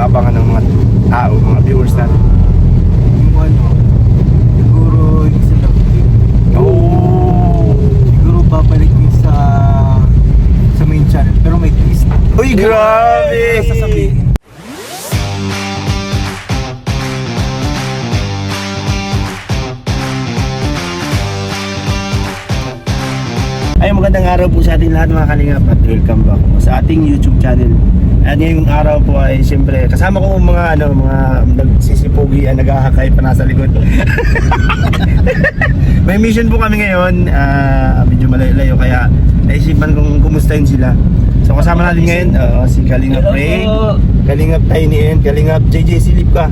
aabangan ng mga tao, mga viewers natin? Yung ano, siguro yung sa love. Oh! Siguro babalik din sa main channel, pero may twist. Uy, grabe! Sasabihin. Ay, magandang araw po sa ating lahat mga kalingap at welcome back po sa ating YouTube channel. At ngayong araw po ay siyempre kasama ko mga nagsisipugian, naghahakay pa nasa likod. May mission po kami ngayon, medyo malayo-layo kaya naisipan kong kumustahin sila. So kasama natin ngayon si Kalingap Ray, Kalingap Tiny and Kalingap JJ Silip ka.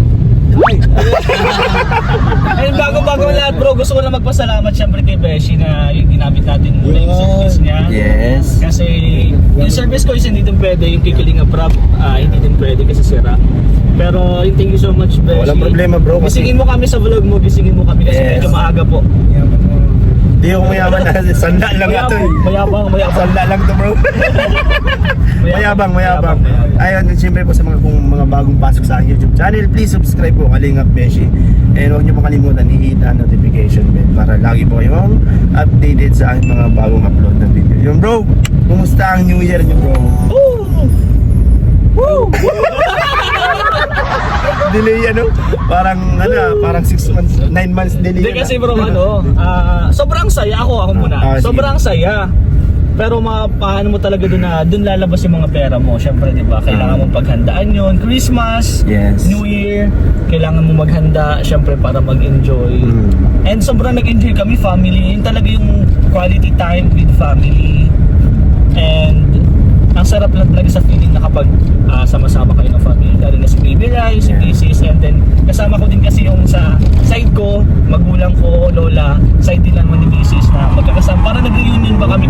Ay, bago lahat bro, gusto ko lang magpasalamat syempre kay Beshi na yung ginamit natin muna yung service niya. Yes. Kasi yung service ko is hindi din pwede, yung kikiling na prop, hindi din pwede kasi sira. Pero thank you so much Beshi. Walang problema bro. Gisingin mo kami sa vlog mo, gisingin mo kami kasi Yes. medyo maaga po. Di ako mayaman na sanda lang ito eh. Mayabang. Sanda lang to bro. Mayabang. Ayun, siyempre po sa mga bagong pasok sa aking YouTube channel, please subscribe po Kalingap Beshi. And huwag niyo po kalimutan i-hit ang notification bell para lagi po kayong updated sa aking mga bagong upload na video. Yung bro, kumusta ang New Year niyo bro? Woo! Delay parang 6 months, 9 months delay. Hindi kasi bro, sobrang saya ako muna. Sobrang saya. Pero paano mo talaga doon lalabas yung mga pera mo. Syempre, 'di ba? Kailangan mo paghandaan 'yon. Christmas, Yes. New Year, kailangan mo maghanda syempre para mag-enjoy. And sobrang nag-enjoy kami family. Yun talaga yung quality time with family. And ang sarap lang talaga sa feeling na kapag sama-sama kayo ng family, lalo na si Baby Rai, si Mrs. And then kasama ko din kasi yung sa side ko, magulang ko, lola, side din naman ni Mrs. na magkakasama, para nag-reunion ba kami.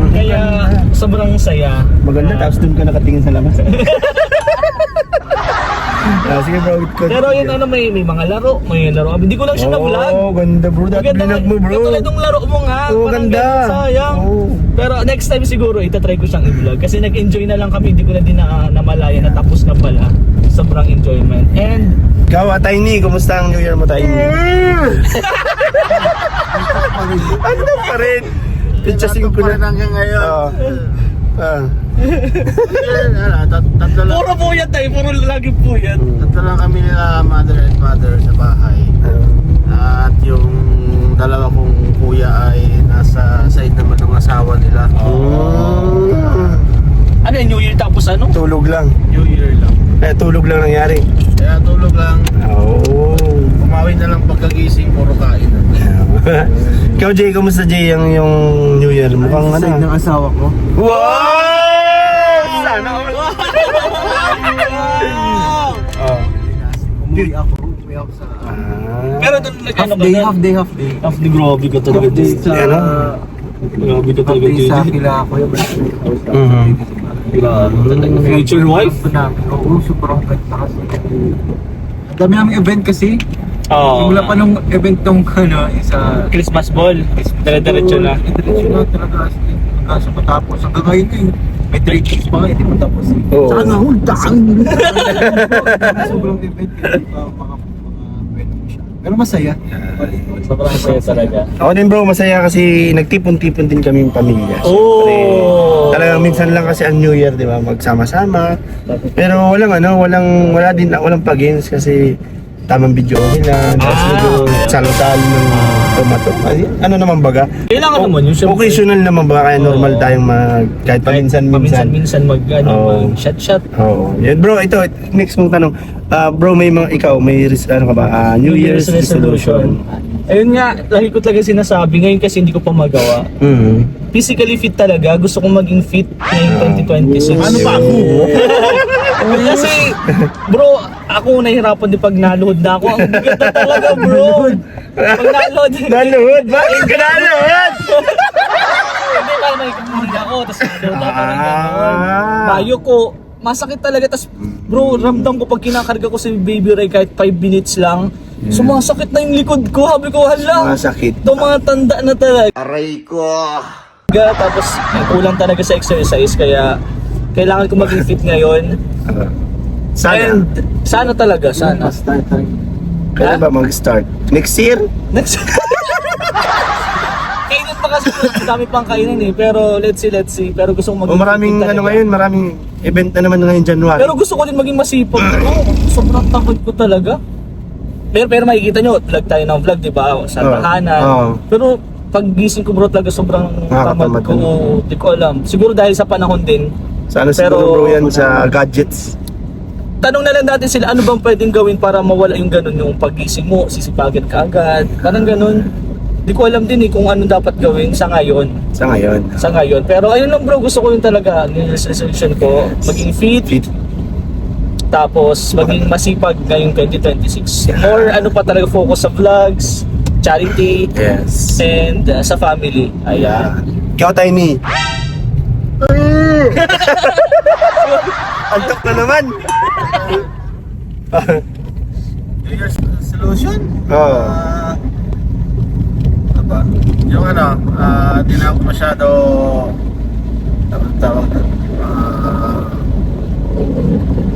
Kaya sobrang saya. Maganda, tapos doon ka nakatingin sa labas. Sige bro, Pero yun may mga laro, Hindi ko lang siya na-vlog. Oh, ganda bro, dati vlog mo bro. Katulad ng laro mo nga. Oh, parang ganda. ganun, sayang. Oh. Pero next time siguro itatry ko siyang i-vlog. Kasi nag-enjoy na lang kami, hindi ko na din namalaya na tapos na pala. Sobrang enjoyment. And Ikaw, Tiny, kumusta ang New Year mo, Tiny? Ano pa rin? Pinchasing ko na hanggang ngayon. Tatlo lang. puro po yan tayo, puro lagi po yan. Tatlo lang kami nila mother and father sa bahay. At yung dalawa kong kuya ay nasa side naman ng asawa nila. Ano yung New Year tapos ano? Tulog lang. New Year lang. Tulog lang nangyari. Kaya tulog lang. Oh. Umawi na lang pagkagising, puro kain. Ikaw, Jay, kumusta, Jay, yung New Year? Mukhang ano? Side ng asawa ko. Wow! Sana all. Umuwi ako sa Pero doon half day. Half day, grabe ka talaga. Half day sa Grabe ka half talaga. day sa kila ko yung Grabe talaga. Future wife? Oo, sobrang ganda kasi. Ang dami naming event kasi. Oo. Simula pa nung event nung isa Christmas ball. Dire-diretso na. Diretso na talaga. Hanggang sa matapos. Hanggang ngayon may 3 days pa nga, hindi mo tapos eh. Oo. Saan ako? Daan! Sobrang event kasi mga event mo siya. Pero masaya. Sobrang saya talaga. Ako din bro, masaya kasi nagtipon-tipon din kami yung pamilya. Oh! Siyempre, talagang minsan lang kasi ang New Year, di ba? Magsama-sama. Pero walang pag-ins kasi tamang video nila. Tapos medyo salo-salo ng tomato. Ano naman baga? Kailangan naman yun. Syempre. Occasional naman ba? Kaya normal tayong kahit paminsan-minsan. Paminsan mag-shot-shot. Oo. Yan bro, ito next mong tanong. Bro, may ano ka ba? New Year's resolution. Ayun nga, lagi ko talaga sinasabi. Ngayon kasi hindi ko pa magawa. Physically fit talaga. Gusto kong maging fit ngayong 2026. Ano pa ako? Kasi, bro, ako nahihirapan din pag naluhod na ako. Ang bigat na talaga, bro. Pag naluhod. Naluhod? Bakit ka naluhod? Hindi ka nakikita ako. Tapos naluhod ako ng gano'n. Bayo ko. Masakit talaga. Tapos, bro, ramdam ko pag kinakarga ko si Baby Ray kahit 5 minutes lang. Sumasakit na yung likod ko. Habi ko, hala. Masakit. Tumatanda na talaga. Aray ko. Tapos, kulang talaga sa exercise. Kaya, kailangan ko maging fit ngayon. Sana. And sana talaga, sana. Start tayo. Kailan ba mag-start? Next year? Next kainan pa kasi dami pang kainan eh. Pero let's see. Pero gusto kong O maraming talaga. ano ngayon, maraming event na naman ngayon January. Pero gusto ko din maging masipag. Sobrang takot ko talaga. Pero makikita nyo, vlog tayo ng vlog, di ba? Sa Oo. tahanan. Oo. Pero pag gising ko bro talaga sobrang tamad Nakakatamad ko. din. Di ko alam. Siguro dahil sa panahon din. Sana Pero- siguro bro yan sa gadgets. Tanong na lang natin sila, ano bang pwedeng gawin para mawala yung ganun, yung paggising mo, sisipagin ka agad, parang ganun. Di ko alam din eh kung ano dapat gawin sa ngayon. Sa ngayon. Pero ayun lang bro, gusto ko yun talaga, yung resolution ko, maging fit, Fit. tapos maging masipag ngayong 2026. More ano pa talaga focus sa vlogs, charity, Yes. and sa family. Ayan. Ikaw, Tiny. Antok na naman. New Year's resolution? Oo. Ano ba? Yung ano, di na ako masyado tawag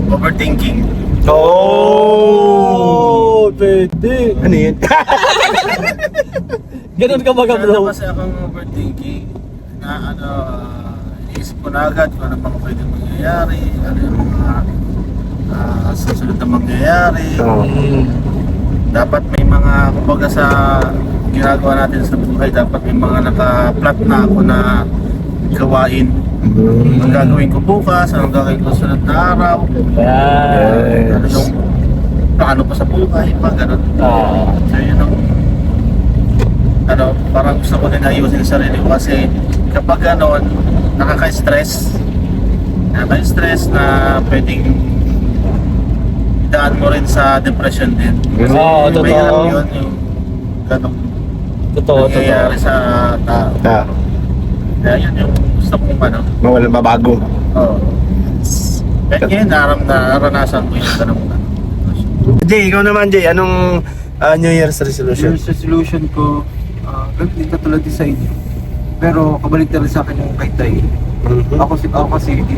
overthinking. Oh! Pwede. Ano yun? Ganun ka baga Meron bro. kasi akong overthinking na ano, iisip ko na agad kung ano bang pwedeng mangyayari, ano yung mga susunod na mangyayari. Oo. Dapat may mga, kumbaga sa ginagawa natin sa buhay, dapat may mga naka-plot na ako na gawain. Anong gagawin ko bukas, anong gagawin ko sunod na araw, Ayan. ano yung paano pa sa buhay, pag ganun. So yun ang ano, parang gusto ko din ayusin sa sarili ko kasi kapag ganon, nakaka-stress na pwedeng idaan mo rin sa depression din. Kasi Oo, totoo. mahirap yun yung ganong Totoo. nangyayari sa tao. Ah, Kaya yun yung gusto kong ano. mawala mabago. Oo. Kaya ngayon naranasan ko yung ganong ano. Jay, ikaw naman Jay, anong New Year's resolution? Yung resolution ko, ganun din katulad din sa inyo. Pero kabalik na rin sa akin yung kay Tay. Ako kasi hindi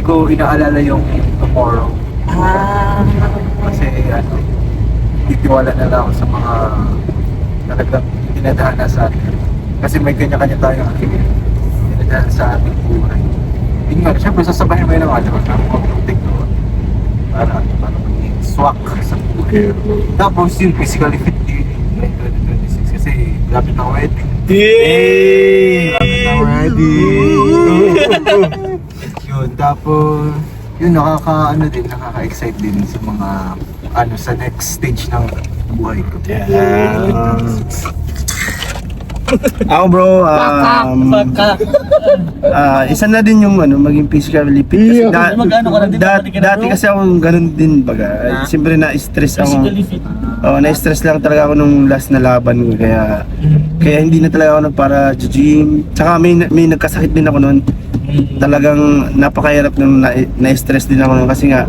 ko inaalala yung tomorrow. Kasi titiwala na lang ako sa mga talagang dinadaan na sa atin. Kasi may kanya-kanya tayong dinadaan sa ating buhay. Yun nga, syempre sasabahin mo yun naman, diba? Ng mag-protect doon. Para maging swak sa buhay. Tapos yung physically fit din in 2026 kasi lapit na wedding. Lapit na wedding. Yun, tapos yun nakaka-excite din sa mga sa next stage ng buhay ko. Ako bro, isa na din yung maging physically fit. Kasi Mag-ano ka na din, dati ka na, bro? kasi ako ganun din baga. Siyempre na-stress ako. Physically fit. Na-stress lang talaga ako nung last na laban ko kaya hindi na talaga ako nagpara gym. Tsaka may nagkasakit din ako noon. Talagang napakahirap nung na-stress din ako noon kasi nga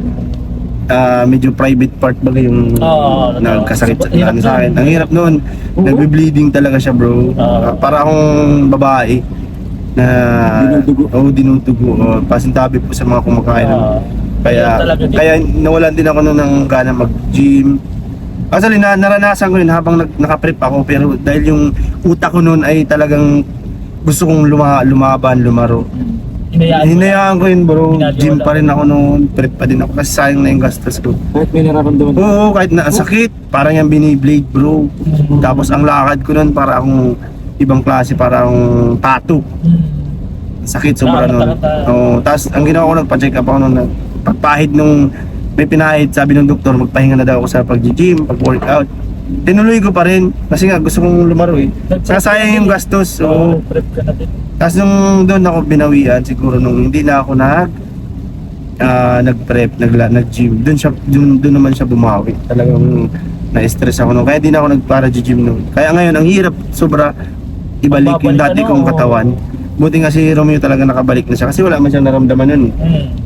medyo private part baga yung Oo, nagkasakit hirap sa akin. nun. Ang hirap noon. Nagbe-bleeding talaga siya, bro. Para akong babae na dinudugo. Pasintabi po sa mga kumakain. Yun talaga din. Kaya nawalan din ako noon ng gana mag-gym. Actually, naranasan ko yun habang naka-prep ako, pero dahil yung utak ko noon ay talagang gusto kong lumaban, lumaro. Hinayaan ko yun, bro. Ginagawa Gym lang. pa rin ako noon, prep pa din ako kasi sayang na yung gastos ko. Kahit may nararamdaman Oo, kahit na ang sakit, parang yung biniblade, bro. Tapos ang lakad ko noon para akong ibang klase, para akong tattoo. Sakit sobra noon. Oo, tapos ang ginawa ko, nagpa-check up ako noon. Pagpahid nung may pinahid, sabi ng doktor, magpahinga na daw ako sa pag-gym, pag-workout. Tinuloy ko pa rin kasi nga gusto kong lumaro eh. Saka sayang yung gastos. Oo. Prep ka na din. Tapos nung doon ako binawian, siguro nung hindi na ako nag-prep, nag-gym, doon naman siya bumawi. Talagang na-stress ako nung, kaya di na ako nagpara-gym noon. Kaya ngayon, ang hirap, sobra ibalik yung dati kong katawan. Buti nga si Romeo talaga nakabalik na siya kasi wala man siyang naramdaman nun.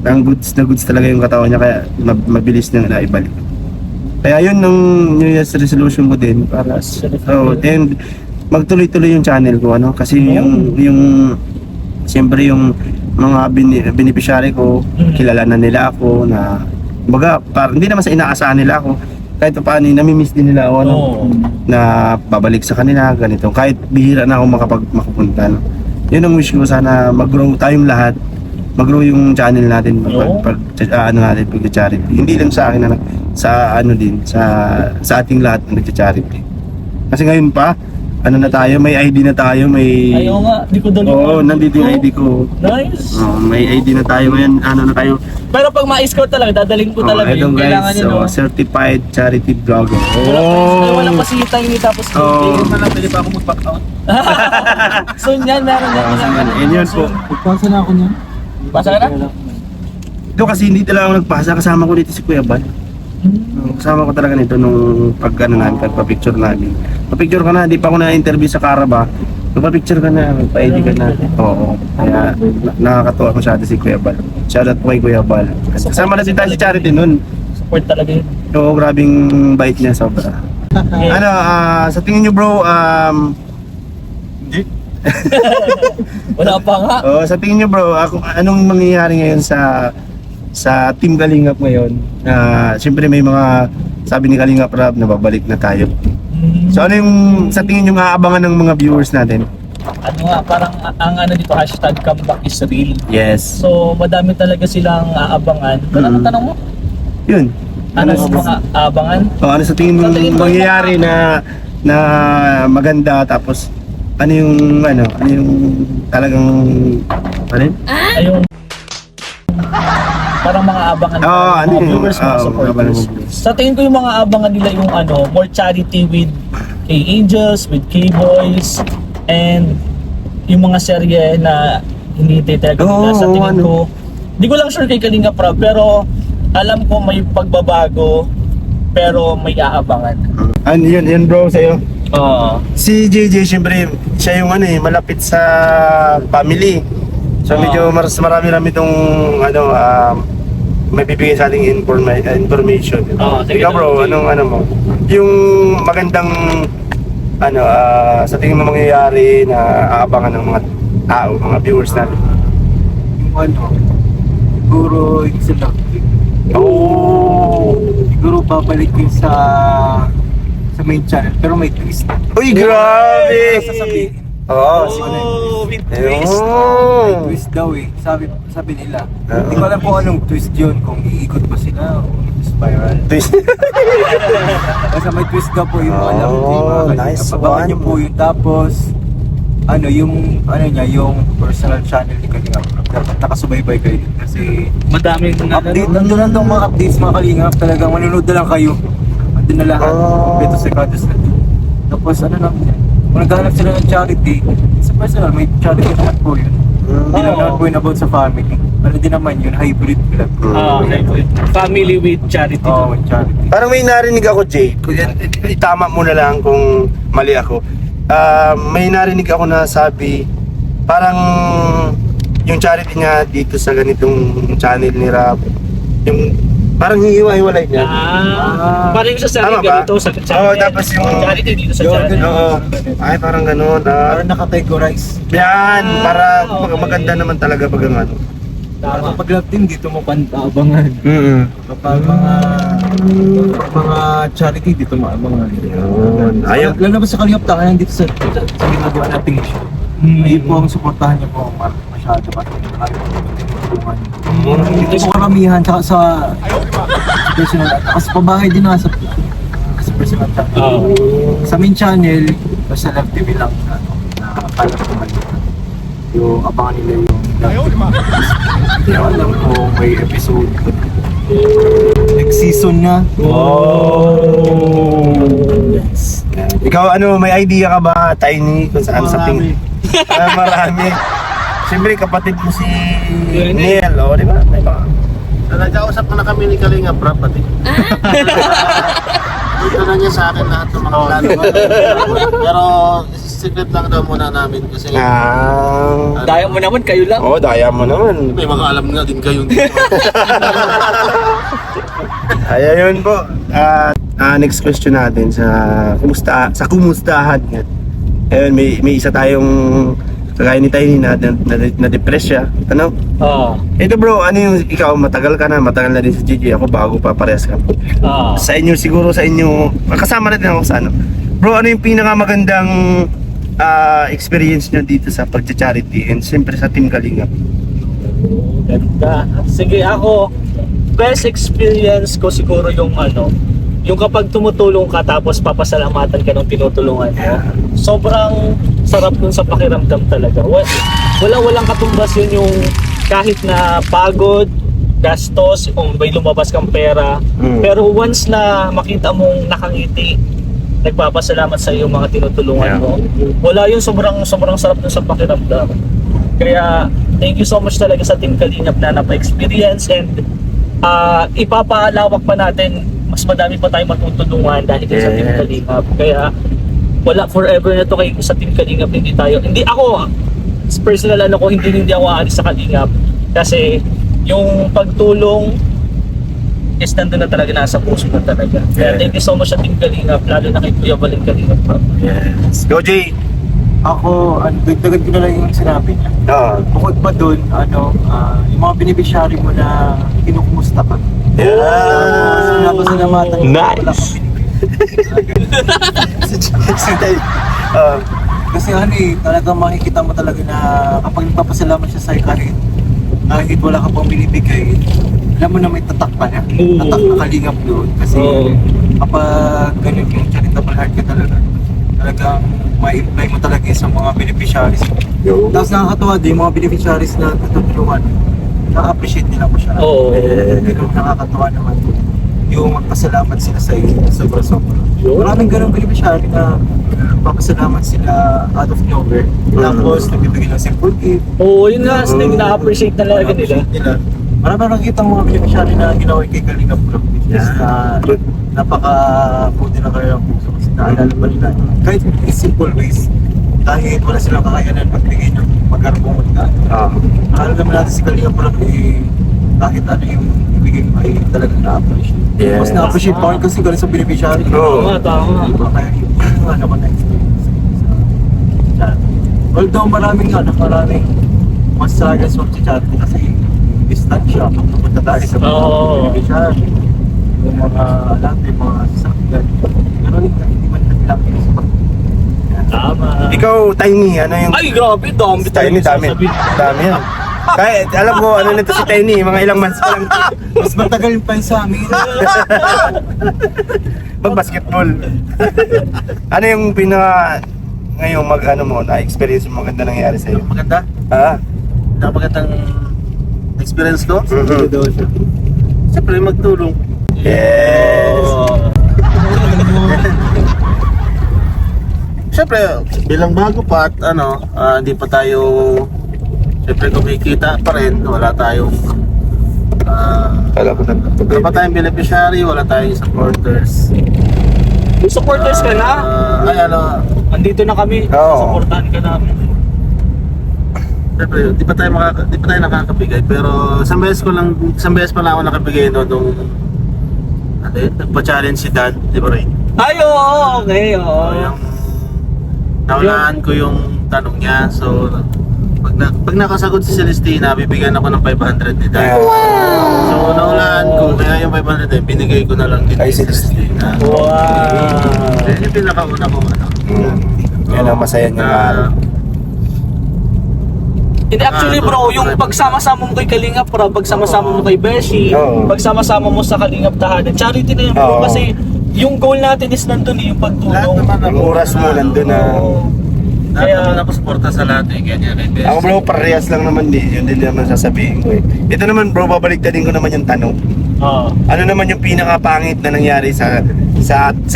Ang goods na goods talaga yung katawan niya, kaya mabilis niyang naibalik. Kaya yun nung New Year's resolution ko din para and magtuloy-tuloy yung channel ko kasi yung siyempre yung mga beneficiary ko kilala na nila ako na Baga, hindi naman sa inaasahan nila ako. Kahit pa paano, namimiss din nila ako, ano, Oo. na babalik sa kanila, ganito. Kahit bihira na ako makapunta. No? Yun ang wish ko, sana mag-grow tayong lahat. Mag-grow yung channel natin pag-charity. Hindi lang sa akin, sa ano din, sa ating lahat ng nag-charity. Kasi ngayon pa, ano na tayo, may ID na tayo, may... Ayaw nga, di ko dali. Oo, nandito yung ID ko. Nice. May ID na tayo ngayon, ano na tayo. Pero pag ma-scout talaga, dadaling ko talaga ito yung kailangan guys, nyo, no? certified charity vlogger. Walang pasita yun, tapos Oo. Pwede pa ako mag-back out. soon yan, meron yan. And yun po. Pagpasa na ako niya. Pasa ka na? Ito kasi hindi talaga ako nagpasa, kasama ko dito si Kuya Bal. Kasama ko talaga nito nung pagpa-picture namin. Pa-picture ka na, di pa ako na-interview sa Caraba. Pa-picture ka na, pa-ID ka na. Oo. Kaya nakakatuwa masyado si Kuya Bal. Shoutout po kay Kuya Bal. Kasama na din tayo si Charity nun. Support talaga yun. Oo, grabing bait niya sobra. Ano, sa tingin niyo bro, Wala pa nga. sa tingin niyo bro, anong mangyayari ngayon sa Team Kalingap ngayon? Siyempre may mga sabi ni Kalingap Rab na babalik na tayo. So ano yung sa tingin niyo aabangan ng mga viewers natin? Ano nga, parang ang ano dito, hashtag comeback is real. Yes. So, madami talaga silang aabangan. Ano tanong mo? Yun. Ano yung mga aabangan? Ano sa tingin mo Sa tingin ko, mangyayari na maganda, tapos ano yung talagang ano yun? Ay, yung parang mga abangan ng ano mga yun? viewers, mga supporters. Sa tingin ko yung mga abangan nila yung more charity with K-Angels, with K-Boys, and yung mga serye na hinihintay talaga nila. Sa tingin ko, di ko lang sure kay Kalinga Prab, pero alam ko may pagbabago, pero may aabangan. Ano yun bro sa'yo? Si Si JJ, syempre, siya yung malapit sa family. So medyo marami-rami itong may bibigay sa ating information. Sige, Ikaw bro, sige. anong mo? Yung magandang sa tingin mo mangyayari na aabangan ng mga tao, mga viewers natin. Yung siguro yung sa Lockpick. Siguro babalik yun sa main channel, pero may twist. Uy, grabe! Sasabihin. with Ayun. May twist daw eh. Sabi nila. Hindi ko alam kung anong twist yun. Kung iikot ba sila o spiral. Twist. Basta may twist daw po yung alam. Nice Abangan niyo one. po yun. Tapos, yung personal channel ni Kalinga. Dapat nakasubaybay kayo. Kasi, madaming nandun lang mga updates mga Kalingap. Talagang manunod na lang kayo. Andun na lahat. Beto seconds na. Tapos, lang yan. Kung naghahanap sila ng charity, sa personal, may charity naman po yun. Hindi lang naman po yun about sa family. Ano din naman yun, hybrid vlog. family with charity. Oo, charity. Parang may narinig ako, Jay. Itama mo na lang kung mali ako. May narinig ako na sabi, parang yung charity niya dito sa ganitong channel ni Rab, yung parang hihiwa-hiwalay niya. Parang yung sa Tama charity ba? ganito, sa charity. Oo, tapos yung... charity dito sa Yun, charity. Oo. Ay, parang ganun. Parang nakategorize. Yan, para okay. maganda naman talaga pag ang ano. Kapag love team, dito mo pantaabangan. Kapag mga charity, dito maabangan. Yun. Ayaw. Lalo ba sa Kalingap Tangayan dito sa ginagawa nating issue. Ayun po ang suportahan niyo po masyado pa. Hindi po karamihan tsaka sa personal. Kasi pabahay din na sa personal channel. Sa main channel, basta Love TV lang na kala ko man. Yung abangan nila yung hindi ko alam kung may episode. Next season na. Ikaw may idea ka ba, Tiny, kung saan sa tingin? Marami. Siyempre kapatid mo si Neil, di ba? May mga... Nagkausap mo na kami ni Kalinga Prab pati. Dito na niya sa akin lahat ng mga plano ko. Pero secret lang daw muna namin kasi Daya mo naman, kayo lang. Daya mo naman. may mga alam nga din kayo dito. Ayun po. Next question natin sa kumustahan. Ayun, may isa tayong kagaya ni Tiny na depress siya. Ano? Oo. Ito bro, ano yung ikaw, matagal na din sa GG, ako bago pa, parehas ka. Oo. Sa inyo, siguro sa inyo, kasama natin ako sa ano. Bro, ano yung pinakamagandang experience nyo dito sa pagcha-charity and siyempre sa Team Kalingap? Ganda. Sige, ako, best experience ko siguro yung yung kapag tumutulong ka tapos papasalamatan ka ng tinutulungan mo. Sobrang sarap dun sa pakiramdam talaga. Walang katumbas yun yung kahit na pagod, gastos, kung may lumabas kang pera. Pero once na makita mong nakangiti, nagpapasalamat sa iyo mga tinutulungan mo. Wala yun, sobrang sarap dun sa pakiramdam. Kaya thank you so much talaga sa Team Kalingap na napa-experience, and ipapalawak pa natin, mas madami pa tayong matutulungan dahil sa Team Kalingap. Kaya wala, forever na to kay sa Team Kalingap. Hindi ako personal hindi ako aalis sa Kalingap kasi yung pagtulong is nandun na talaga, nasa puso na talaga. Kaya thank you so much sa Team Kalingap, lalo na kay Kuya Baling Kalingap. Yes. Go Jay! Ako, dagdagan ko na lang yung sinabi niya. Bukod pa dun, yung mga beneficiary mo na kinukumusta ka. Sinapasalamatan mo. Nice! Kasi talagang makikita mo talaga na kapag nagpapasalamat siya sa'yo kahit wala ka pang binibigay, alam mo na may tatak pa niya. Tatak na Kalingap doon. Kasi kapag ganun yung charitable heart ka talagang ma-imply mo talaga sa mga beneficiaries. Tapos nakakatawa din, mga beneficiaries na natutulungan, na-appreciate nila mo siya. Nakakatawa naman yung magpasalamat sila sa iyo, sobra-sobra. Maraming ganun beneficiary na magpapasalamat sila out of nowhere. Tapos nagbibigay ng simple gift. Oo, yun nga, na-appreciate talaga nila. Marami nakikita mga beneficiary na ginawa kay Kalingap Club, which is napaka-puti na kayo ang puso kasi naalala pa nila. Kahit in simple ways, kahit wala silang kakayanan magbigay ng mag-arbong magkaan. Naalala naman natin si Kalingap Club, kahit ano yung ibigay mo ay talagang na-appreciate. Mas na-appreciate pa rin kasi galing sa beneficiary. Tama. Kaya yung naman na-experience sa although maraming mas struggles from charity kasi distansya pag pupunta tayo sa mga beneficiary, yung mga mga sasakyan, pero hindi man nila Tama. Ikaw, Tiny, ano yung... Ay, grabe, dami Tiny, dami yan. Kaya alam ko, ano nito si Tiny, mga ilang months pa lang. mas matagal pa yun sa amin. Mag-basketball. Ano yung ngayong na-experience yung maganda nangyari sa'yo? Maganda? Napagandang experience ko? Siyempre magtulong. Yes! Siyempre bilang bago pa at hindi pa tayo siyempre kumikita pa rin, wala tayong Alam ko na. wala pa tayong beneficiary, wala tayong supporters. Yung supporters ka na? Andito na kami. Oo. Supportahan ka namin. Siyempre, di pa tayo nakakabigay, pero isang beses pa lang ako nakabigay nung nagpa-challenge si Dan, di ba rin? Ay, oo, okay, oo. Yung naulaan ko yung tanong niya, so pag nakasagot si Celestina, bibigyan ako ng 500 ni Dan. So naulaan ko, kaya yung 500 binigay ko na lang din Kay kay Celestina. Wow. Yan yung pinakauna kong Yan ang masaya niya. Hindi, actually bro, yung pagsama-sama mo kay Kalingap Rob, pagsama-sama mo kay Beshi, pagsama-sama mo sa Kalingap Tahanan, charity na yun bro, kasi yung goal natin is nandun yung pagtulong. Ang oras mo nandun na. Kaya ako suporta sa lahat ganyan. Ako bro, parehas lang naman yun din naman sasabihin ko eh. Ito naman bro, babaliktadin ko naman yung tanong. Ano naman yung pinakapangit na nangyari sa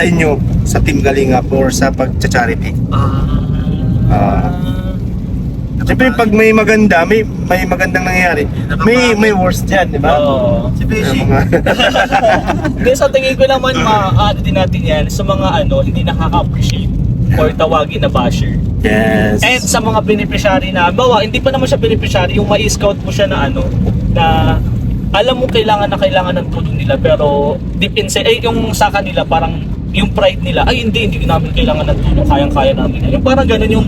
inyo, sa Team Kalingap or sa pagcha-charity? Siyempre pag may maganda, may magandang nangyari, may worst dyan, di ba? Si Beshi. Hindi, sa tingin ko naman, ma-add din natin yan sa mga hindi nakaka-appreciate or tawagin na basher. Yes. And sa mga beneficiary na, hindi pa naman siya beneficiary, yung mai-scout mo siya na na alam mo kailangan ng tulong nila, pero deep inside, yung sa kanila parang yung pride nila, hindi namin kailangan ng tulong, kayang-kaya namin. Yung parang ganun yung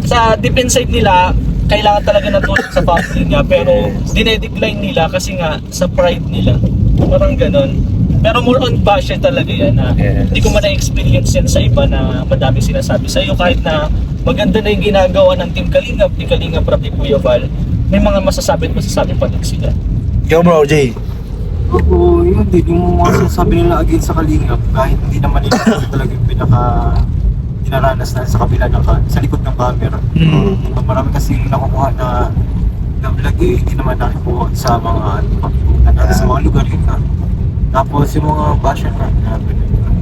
sa deep inside nila, kailangan talaga ng tulong sa family niya, pero dinedecline nila kasi nga sa pride nila. Parang ganon. Pero more on passion talaga yan na hindi ko man na-experience yan sa iba na madami sinasabi sa iyo kahit na maganda na yung ginagawa ng Team Kalingap, ni Kalingap Rap, ni Kuya Val, may mga masasabi pa din sila. Ikaw bro, Jay. Oo, yun din. Yung mga sinasabi nila against sa Kalingap, kahit hindi naman nila talaga yung dinaranas na sa kabila ng sa likod ng camera. Marami kasi nakukuha na vlog hindi naman nakukuha sa mga sa mga lugar yun na. Tapos yung mga basher na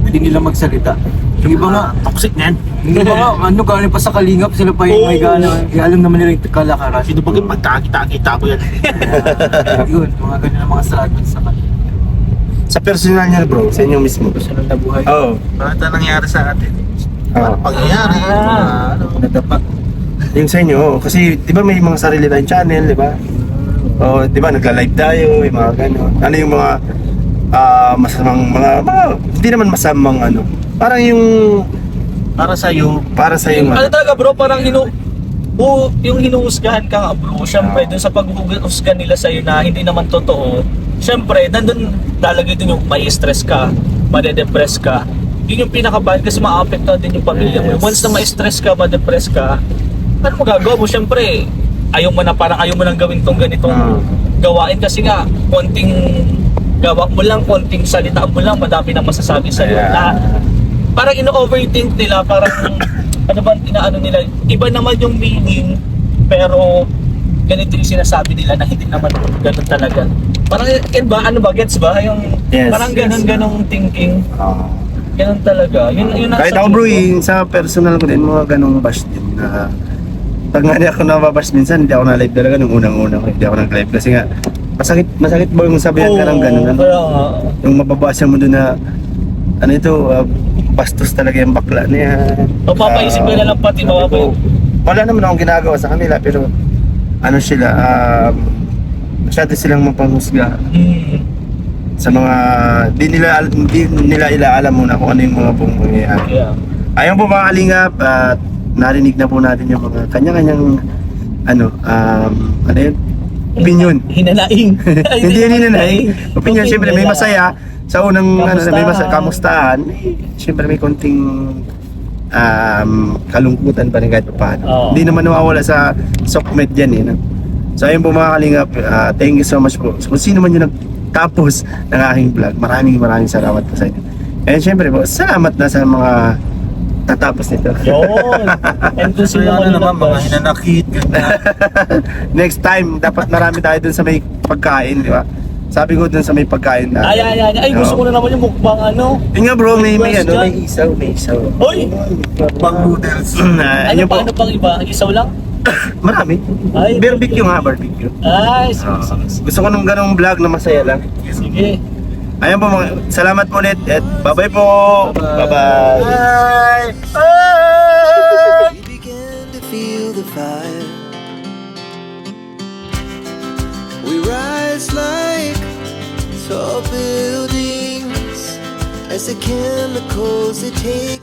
hindi nila magsalita. Yung iba nga, Toxic na yan. yung iba nga, galing pa sa Kalingap, sila pa yung may gana. Alam naman nila yung kalakaran. Sino ba yung magkakita-kita ko yan? Yun, mga ganyan ang mga struggles sa kanila. Sa personal niya bro, sa inyo mismo. Personal na buhay. Oo. Ano nangyari sa atin? Oo. Pangyayari, Nadapat. Yung sa inyo, kasi di ba may mga sarili tayong channel, di ba? O, di ba nagla-live tayo, yung mga gano'n. Ano yung mga masamang mga hindi naman masamang ano. Parang yung para sa'yo. para sa yung Ano talaga bro, parang yung hinuhusgahan ka nga bro, syempre dun sa paghuhusga nila sa'yo na hindi naman totoo, syempre nandun lalagay din yung may stress ka, madedepress ka. Yun yung pinakabahan kasi ma-affecta din yung pamilya mo. Yes. Once na ma-stress ka, ma-depress ka, ano magagawa mo? Syempre, ayaw mo nang gawin tong ganitong gawain kasi nga, konting gawa mo lang, konting salita mo lang, madami na masasabi sa'yo. Na, parang ino-overthink nila, parang ano ba inaano nila, iba naman yung meaning, pero ganito yung sinasabi nila na hindi naman ganun talaga. Parang, ano ba, gets ba? Yung, Yes, parang yes. ganun thinking. Ganun talaga. Yun kahit ako bro, yung sa personal ko din, mga ganong bash din na pag nga di ako nababash minsan, hindi ako na-live talaga nung unang-una ko, hindi ako nag-live kasi nga masakit ba yung sabihan ka ng ganun, ano? Kaya nga. Yung mababasa mo doon na ano ito, bastos talaga yung bakla niya. Mapapaisip ka na lang pati Wala naman akong ginagawa sa kanila pero ano sila, masyado silang mapanghusga sa mga di nila ilaalam muna kung ano yung mga buong mangyayari. Yeah. Ayun po mga kalingap at narinig na po natin yung mga kanya-kanyang ano yun? Opinion. Hinanaing. Hindi yun hinanaing. Opinion, Okay, siyempre may masaya. Sa unang may Kamustahan. kamustahan, siyempre may konting kalungkutan pa rin kahit paano. Oo. Hindi naman nawawala sa sokmed yan eh. No? So ayun po mga kalingap, thank you so much po. So, kung sino man yung nagtapos ng aking vlog, maraming salamat po sa inyo. And siyempre po, salamat na sa mga tatapos nito. Yun. And kung sino man yung mga nag-bash. hinanakit, ganda. Next time, dapat marami tayo dun sa may pagkain, di ba? Sabi ko dun sa may pagkain na. Ay, gusto ko na naman yung mukbang ano. Yun nga bro, may Question. may isaw. Hoy! Pang noodles. Ano Yun pa, ano pang iba? Isaw lang? Marami. Ay, Barbecue nga, barbecue. Ay, Ah, sige. gusto ko nung ganong vlog na masaya lang. Sige. Ayun po mga, salamat po ulit at bye-bye po. Bye-bye. We began to feel the fire. We rise like tall buildings as the chemicals they take